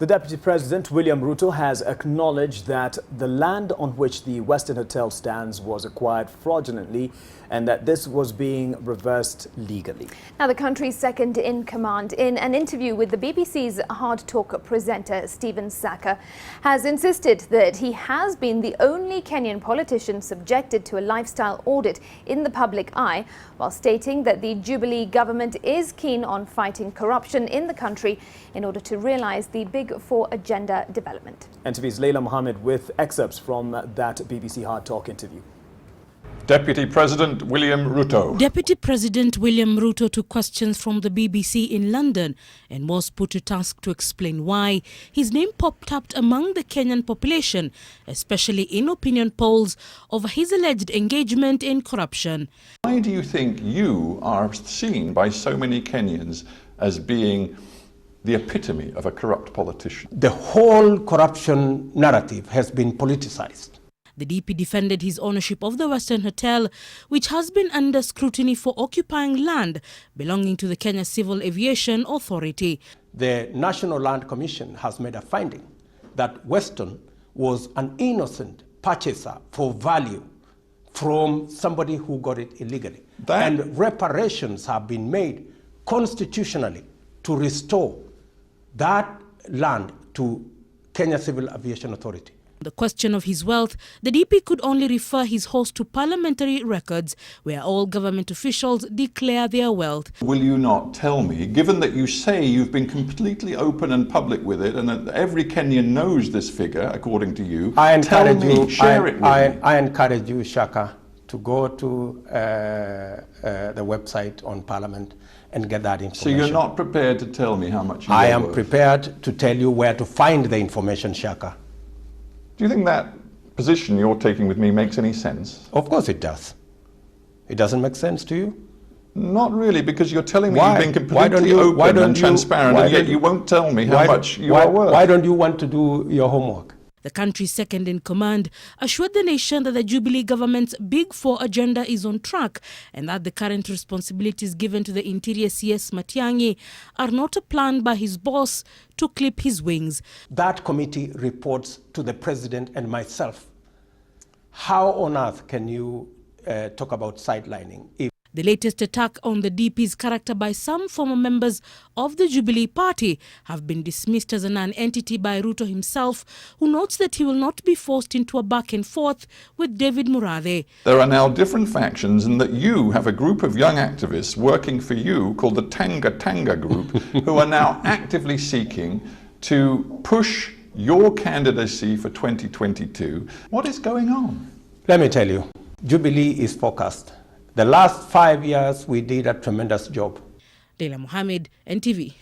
The Deputy President, William Ruto, has acknowledged that the land on which the Weston Hotel stands was acquired fraudulently and that this was being reversed legally. Now, the country's second-in-command, in an interview with the BBC's Hardtalk presenter, Stephen Sackur, has insisted that he has been the only Kenyan politician subjected to a lifestyle audit in the public eye, while stating that the Jubilee government is keen on fighting corruption in the country in order to realize the Big Four agenda development. NTV's Layla Mohammed with excerpts from that BBC Hardtalk interview. Deputy President William Ruto. Deputy President William Ruto took questions from the BBC in London and was put to task to explain why his name popped up among the Kenyan population, especially in opinion polls, over his alleged engagement in corruption. Why do you think you are seen by so many Kenyans as being the epitome of a corrupt politician? The whole corruption narrative has been politicized. The DP defended his ownership of the Weston Hotel, which has been under scrutiny for occupying land belonging to the Kenya Civil Aviation Authority. The National Land Commission has made a finding that Weston was an innocent purchaser for value from somebody who got it illegally. And reparations have been made constitutionally to restore that land to Kenya Civil Aviation Authority. The question of his wealth, the DP could only refer his host to parliamentary records where all government officials declare their wealth. Will you not tell me, given that you say you've been completely open and public with it and that every Kenyan knows this figure, according to you, share it with me. I encourage you, Shaka, to go to the website on Parliament and get that information. So you're not prepared to tell me how much you I am prepared to tell you where to find the information, Shaka. Do you think that position you're taking with me makes any sense? Of course it does. It doesn't make sense to you? Not really, because you're telling me you've been completely open and transparent, and yet you won't tell me how much you are worth. Why don't you want to do your homework? The country's second-in-command assured the nation that the Jubilee government's Big Four agenda is on track and that the current responsibilities given to the Interior CS Matiang'i are not a plan by his boss to clip his wings. That committee reports to the president and myself. How on earth can you talk about sidelining? The latest attack on the DP's character by some former members of the Jubilee party have been dismissed as a non-entity by Ruto himself, who notes that he will not be forced into a back and forth with David Murathe. There are now different factions, and that you have a group of young activists working for you called the Tanga Group, who are now actively seeking to push your candidacy for 2022. What is going on? Let me tell you, Jubilee is focused. The last 5 years, we did a tremendous job. Layla Mohammed, NTV.